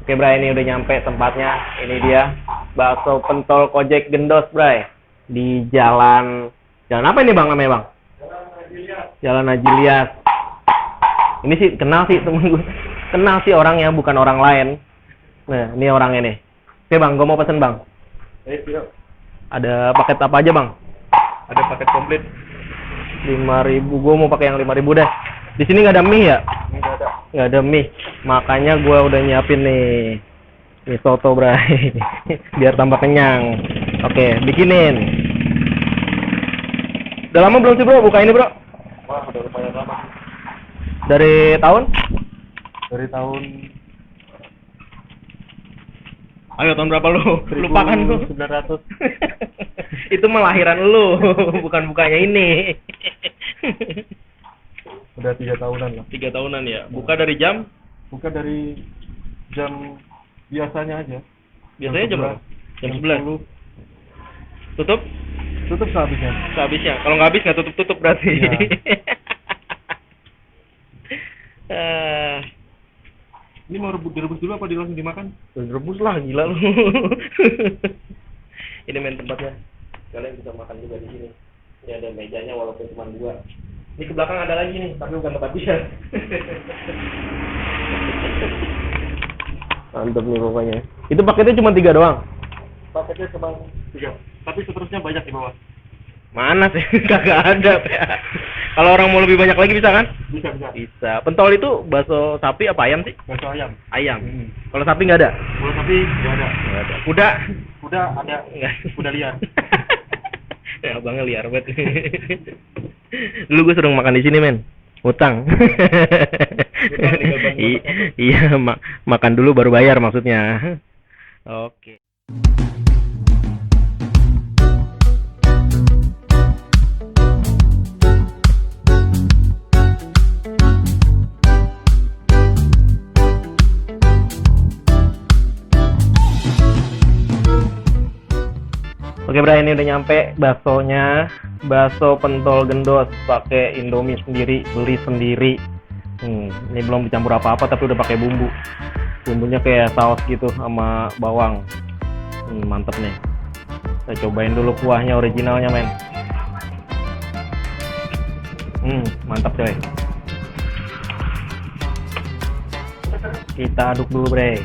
Oke Bray, ini udah nyampe tempatnya. Ini dia bakso pentol Kojek Gendos Bray. Di jalan apa ini Bang namanya Bang? Jalan Haji Ilyas. Ini sih kenal sih temen gue. Kenal sih orangnya, bukan orang lain. Nah, ini orangnya nih. Oke Bang, gue mau pesen Bang. Ada paket apa aja Bang? Ada paket komplit 5.000, gue mau pakai yang 5.000 deh. Di sini nggak ada mie ya? Nggak ada mie. Makanya gue udah nyiapin nih mie soto Bray. Biar tambah kenyang. Oke, bikinin. Udah lama belum sih bro buka ini bro? Wah, udah lumayan lama. Dari tahun? Dari tahun Ayo tahun berapa lu? Lupakan lu. 1900. Itu melahiran lu, bukan bukanya ini. Udah 3 tahunan lah. 3 tahunan ya. Buka dari jam? Buka dari jam biasanya aja. Biasanya jam berapa? Jam 11. 10. Tutup? Tutup sehabisnya. Sehabisnya. Kalau nggak habis nggak tutup berarti. Iya. Ini mau direbus dulu apa langsung dimakan? Rebus lah, gila lu. Ini main tempatnya. Kalian bisa makan juga di sini. Ini ada mejanya walaupun cuma 2. Ini ke belakang ada lagi nih, tapi bukan tempat dia. Mantap nih pokoknya. Itu paketnya cuma 3 doang. Paketnya cuma 3. Tapi seterusnya banyak di bawah. Mana sih? Kagak ada ya. Kalau orang mau lebih banyak lagi bisa kan? Bisa. Bisa. Pentol itu bakso sapi apa ayam sih? Bakso ayam. Ayam. Kalau sapi nggak ada? Kalau sapi nggak ada. Nggak ada. Kuda? Kuda ada. Nggak. Kuda liar. Ya abangnya liar banget. Dulu gue sering makan di sini men. Utang. Iya, makan dulu baru bayar maksudnya. Oke. Oke Bray, ini udah nyampe baksonya. Bakso pentol Gendos pakai Indomie sendiri, beli sendiri. Ini belum dicampur apa-apa tapi udah pakai bumbu. Bumbunya kayak saus gitu sama bawang. Mantep nih. Kita cobain dulu kuahnya originalnya men. Mantap coy. Kita aduk dulu Bray.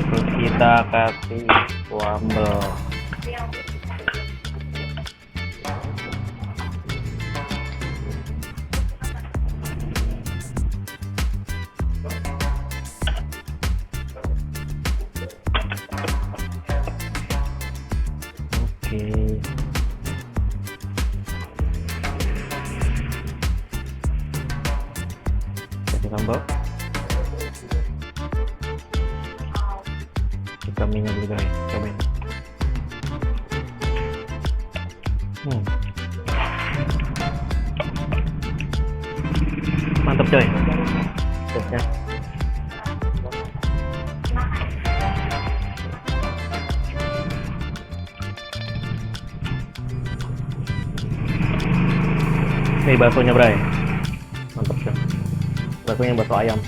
Terus kita kasih sambal. Oke. Kasih sambal. Kita minyak dulu guys, cobain. Mantap coy. Tesnya. Nih baksonya Bray. Mantap coy. Baksonya bakso ayam.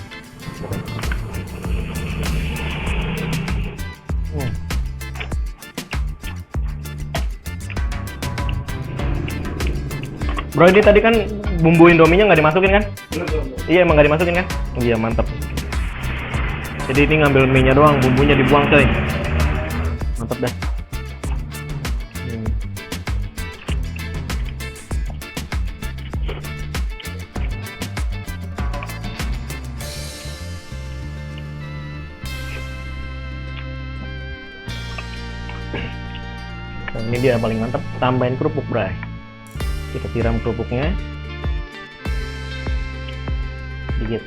Bro, ini tadi kan bumbu Indominya nggak dimasukin kan? Iya, emang nggak dimasukin kan? Iya, mantap. Jadi ini ngambil mie-nya doang, bumbunya dibuang coy. Mantap dah. Nah, ini dia paling mantap, tambahin kerupuk Bray. Kita siram kerupuknya dikit.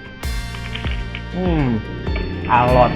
Alot.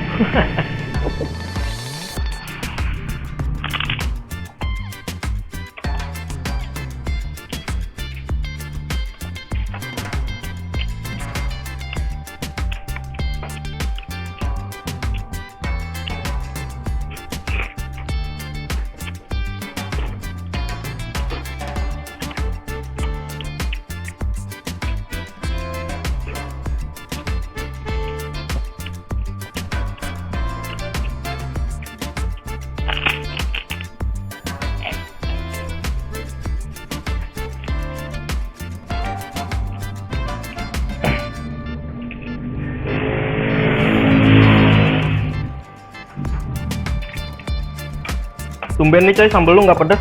Tumben nih coy, sambal lu nggak pedes.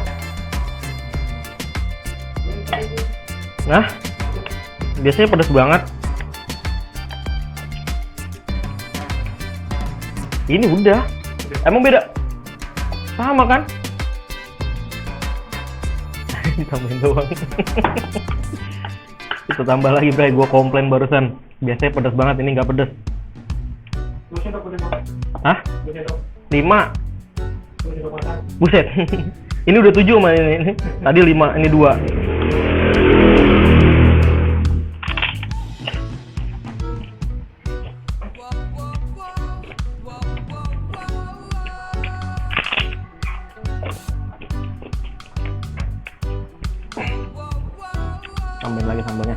Nah, biasanya pedes banget. Ini udah. Emang beda? Sama kan? Ditambahin doang. Kita tambah lagi, Bray. Gua komplain barusan. Biasanya pedas banget, ini nggak pedes. Hah? 5. Buset. Ini udah 7 mah ini. Tadi 5, ini 2. Tambahin lagi sambalnya.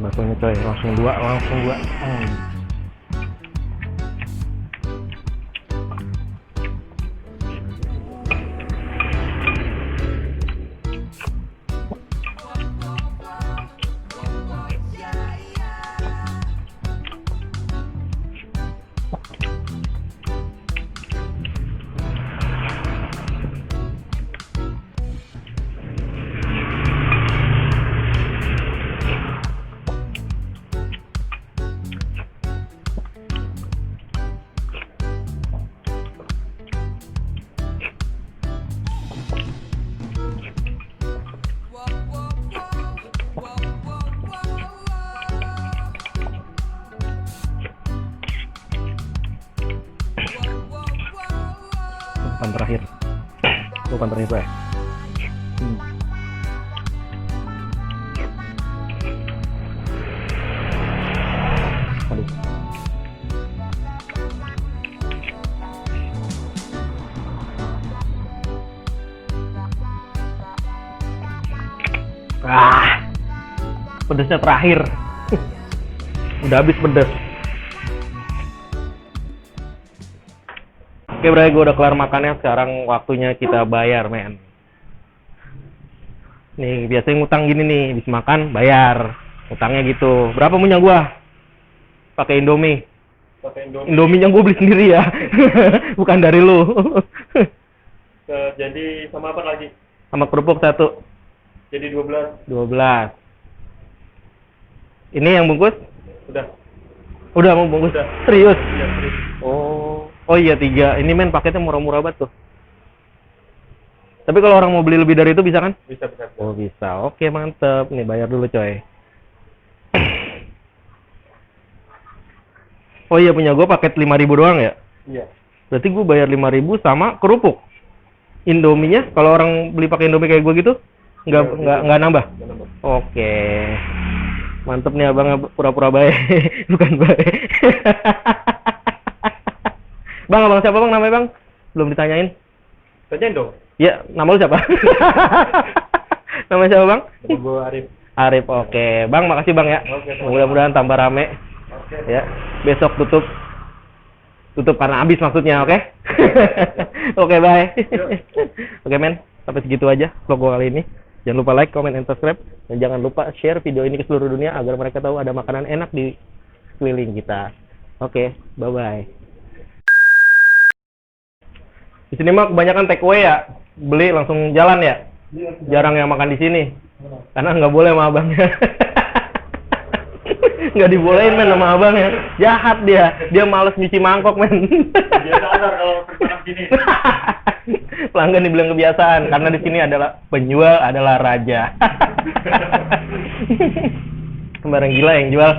Baksonya coy, langsung 2. Bukan terakhir ya. Aduh. Pedesnya terakhir. Udah habis pedes. Oke Bray, gue udah kelar makannya, sekarang waktunya kita bayar, men. Nih, biasanya ngutang gini nih, habis makan, bayar. Utangnya gitu. Berapa punya gue? Pakai Indomie. Indominya gue beli sendiri ya. Bukan dari lu. Jadi sama apa lagi? Sama kerupuk 1. Jadi 12. Ini yang bungkus? Udah mau bungkus? Udah. Serius? Iya, serius. Oh iya 3. Ini men paketnya murah-murah banget tuh. Tapi kalau orang mau beli lebih dari itu bisa kan? Bisa. Oh bisa. Oke mantep. Nih bayar dulu coy. Oh iya punya gue paket 5.000 doang ya? Iya. Berarti gue bayar 5.000 sama kerupuk. Indominya kalau orang beli pakai Indomie kayak gue gitu nggak nambah. Oke. Mantep nih abang pura-pura baik. Bukan baik. Abang siapa bang namanya bang? Belum ditanyain. Tanyain dong. Ya, nama lu siapa? Nama siapa bang? Nama gue Arif. Arif, oke. Bang, makasih bang ya. Mudah-mudahan tambah rame. Ya, besok tutup karena habis maksudnya, oke? Oke, bye. Oke men, sampai segitu aja vlog gue kali ini. Jangan lupa like, comment, and subscribe. Dan jangan lupa share video ini ke seluruh dunia agar mereka tahu ada makanan enak di sekeliling kita. Oke, bye-bye. Di sini mah kebanyakan take away ya. Beli langsung jalan ya. Jarang yang makan di sini. Karena nggak boleh sama abangnya. Nggak dibolehin men sama abangnya. Jahat dia. Dia males nyuci mangkok men. Dia sadar kalau perjalanan sini. Pelanggan dibilang kebiasaan karena di sini adalah penjual adalah raja. Sembarang gila yang jual.